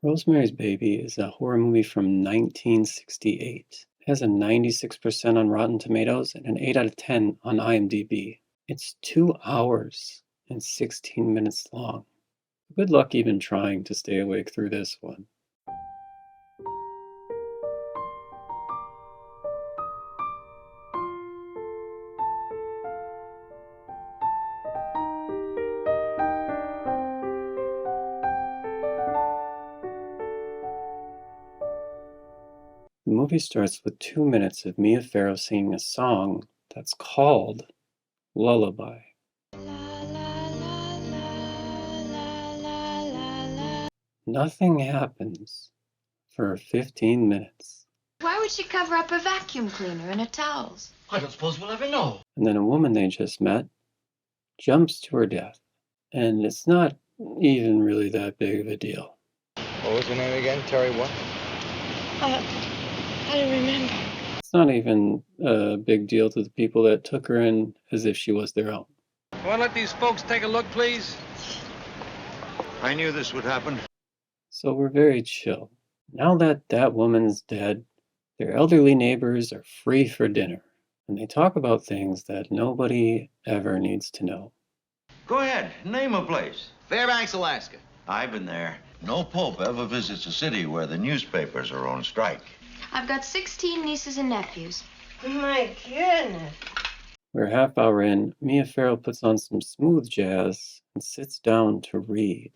Rosemary's Baby is a horror movie from 1968. It has a 96% on Rotten Tomatoes and an 8 out of 10 on IMDb. It's 2 hours and 16 minutes long. Good luck even trying to stay awake through this one. The movie starts with 2 minutes of Mia Farrow singing a song that's called Lullaby. Nothing happens for 15 minutes. Why would she cover up her vacuum cleaner in her towels? I don't suppose we'll ever know. And then a woman they just met jumps to her death. And it's not even really that big of a deal. What was her name again? Terry what? I don't remember. It's not even a big deal to the people that took her in as if she was their own. You want to let these folks take a look, please? I knew this would happen. So we're very chill. Now that that woman's dead, their elderly neighbors are free for dinner. And they talk about things that nobody ever needs to know. Go ahead, name a place. Fairbanks, Alaska. I've been there. No pope ever visits a city where the newspapers are on strike. I've got 16 nieces and nephews. My goodness. We're a half hour in, Mia Farrow puts on some smooth jazz and sits down to read.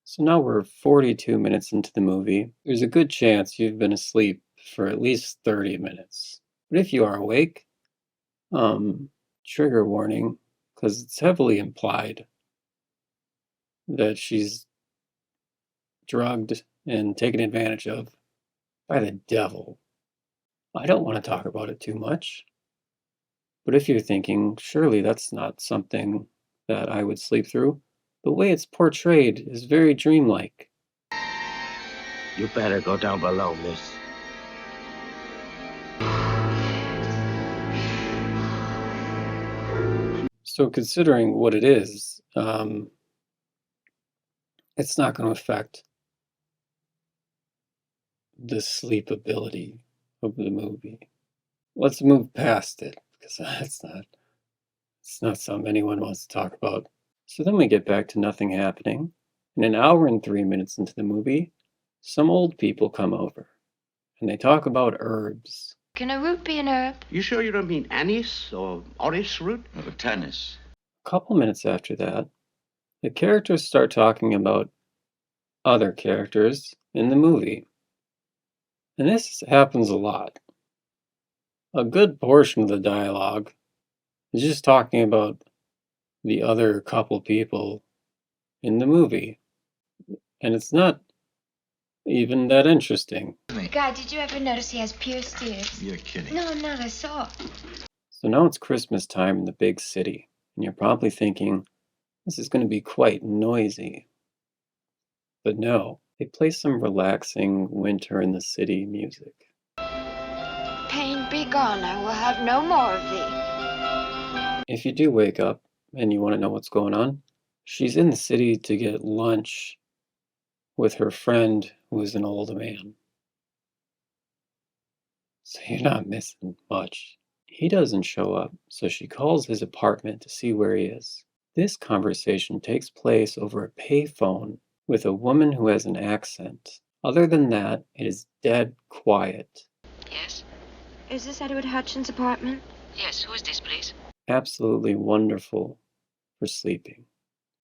So now we're 42 minutes into the movie. There's a good chance you've been asleep for at least 30 minutes. But if you are awake, trigger warning, because it's heavily implied that she's drugged and taken advantage of by the devil. I don't want to talk about it too much. But if you're thinking, surely that's not something that I would sleep through, the way it's portrayed is very dreamlike. You better go down below, miss. So considering what it is, it's not going to affect the sleepability of the movie. Let's move past it, because it's not something anyone wants to talk about. So then we get back to nothing happening, and an hour and 3 minutes into the movie, some old people come over, and they talk about herbs. Can a root be an herb? You sure you don't mean anise or orange root? Of a tennis. A couple minutes after that, the characters start talking about other characters in the movie. And this happens a lot. A good portion of the dialogue is just talking about the other couple people in the movie. And it's not even that interesting. God, did you ever notice he has pierced ears? You're kidding. No, I'm not. I saw. So now it's Christmas time in the big city, and you're probably thinking, this is going to be quite noisy. But no, they play some relaxing winter in the city music. Pain, be gone. I will have no more of thee. If you do wake up and you want to know what's going on, she's in the city to get lunch with her friend who is an old man. So you're not missing much. He doesn't show up, so she calls his apartment to see where he is. This conversation takes place over a payphone with a woman who has an accent. Other than that, it is dead quiet. Yes? Is this Edward Hutchins' apartment? Yes, who is this, please? Absolutely wonderful for sleeping.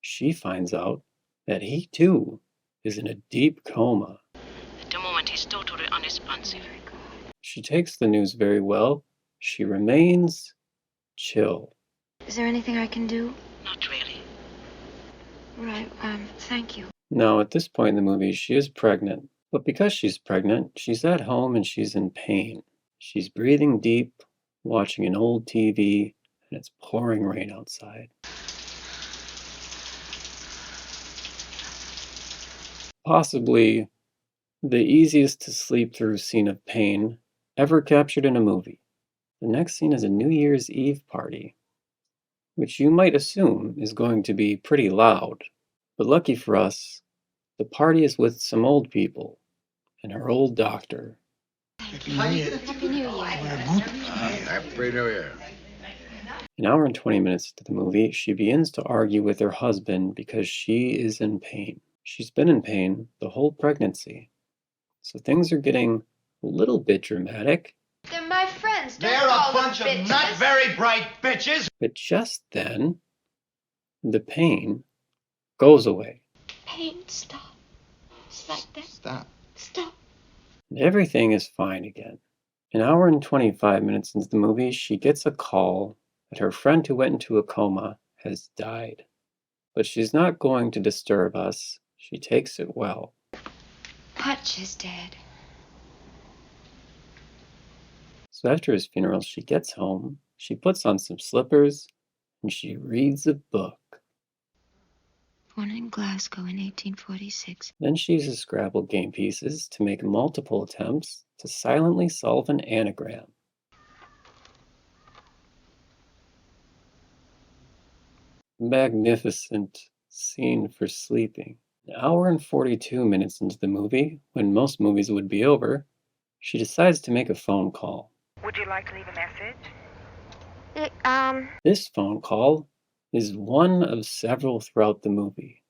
She finds out that he too is in a deep coma. At the moment, he's totally unresponsive. She takes the news very well. She remains chill. Is there anything I can do? Not really. Right, thank you. Now, at this point in the movie, she is pregnant. But because she's pregnant, she's at home and she's in pain. She's breathing deep, watching an old TV, and it's pouring rain outside. Possibly the easiest to sleep through scene of pain ever captured in a movie. The next scene is a New Year's Eve party which you might assume is going to be pretty loud. But lucky for us, the party is with some old people and her old doctor. Happy New Year. Happy New Year. An hour and 20 minutes into the movie, she begins to argue with her husband because she is in pain. She's been in pain the whole pregnancy. So things are getting a little bit dramatic. They're my friends. Don't They're a call them bunch of bitches. not very bright bitches. But just then, the pain goes away. Pain, stop. It's like that. Stop. And everything is fine again. An hour and 25 minutes into the movie, she gets a call that her friend who went into a coma has died. But she's not going to disturb us. She takes it well. Hutch is dead. So after his funeral, she gets home, she puts on some slippers, and she reads a book. Born in Glasgow in 1846. Then she uses Scrabble game pieces to make multiple attempts to silently solve an anagram. Magnificent scene for sleeping. An hour and 42 minutes into the movie, when most movies would be over, she decides to make a phone call. Would you like to leave a message? This phone call is one of several throughout the movie.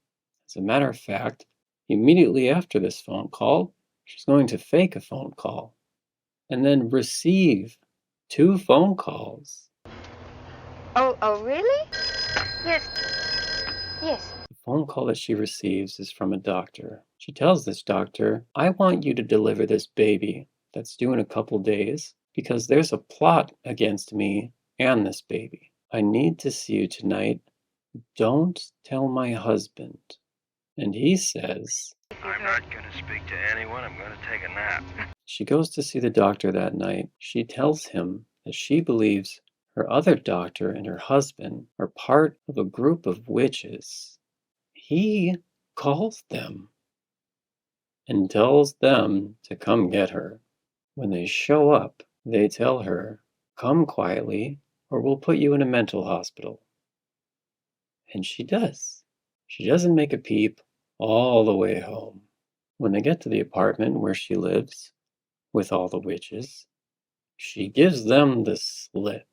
As a matter of fact, immediately after this phone call, she's going to fake a phone call and then receive 2 phone calls. Oh, really? Yes. The phone call that she receives is from a doctor. She tells this doctor, "I want you to deliver this baby that's due in a couple days because there's a plot against me and this baby. I need to see you tonight. Don't tell my husband." And he says, I'm not going to speak to anyone. I'm going to take a nap. she goes to see the doctor that night. She tells him that she believes her other doctor and her husband are part of a group of witches. He calls them and tells them to come get her. When they show up, they tell her, "Come quietly or we'll put you in a mental hospital." And she does. She doesn't make a peep all the way home. When they get to the apartment where she lives with all the witches, she gives them the slip.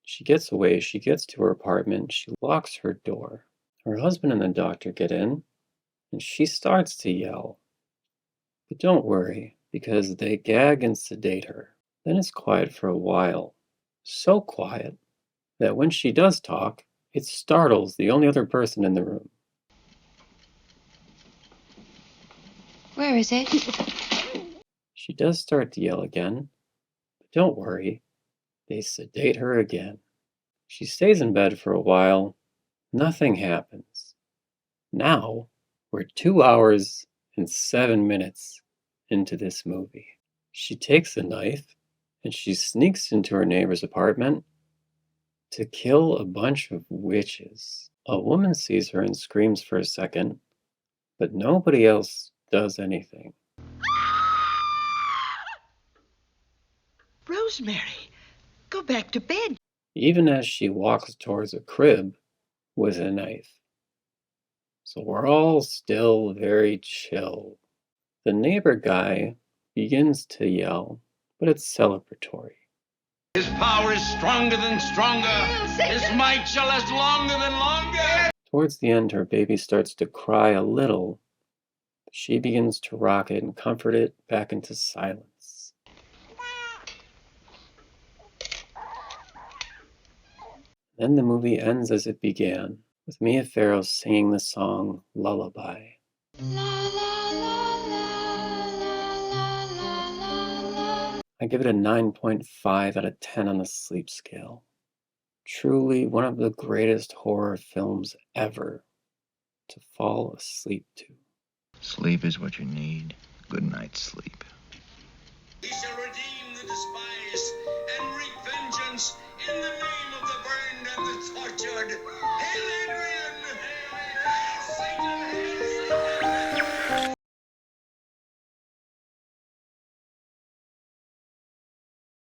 She gets away, she gets to her apartment, she locks her door. Her husband and the doctor get in, and she starts to yell. But don't worry, because they gag and sedate her. Then it's quiet for a while. So quiet that when she does talk, it startles the only other person in the room. Where is it? She does start to yell again, but don't worry, they sedate her again. She stays in bed for a while. Nothing happens. Now, we're 2 hours and 7 minutes into this movie. She takes a knife and she sneaks into her neighbor's apartment to kill a bunch of witches. A woman sees her and screams for a second, but nobody else does anything. Rosemary, go back to bed. Even as she walks towards a crib with a knife. So we're all still very chill. The neighbor guy begins to yell, but it's celebratory. His power is stronger than stronger. His might shall last longer than longer. Towards the end, her baby starts to cry a little. But she begins to rock it and comfort it back into silence. Then the movie ends as it began, with Mia Farrow singing the song Lullaby. I give it a 9.5 out of 10 on the sleep scale. Truly one of the greatest horror films ever to fall asleep to. Sleep is what you need. Good night's sleep. We shall redeem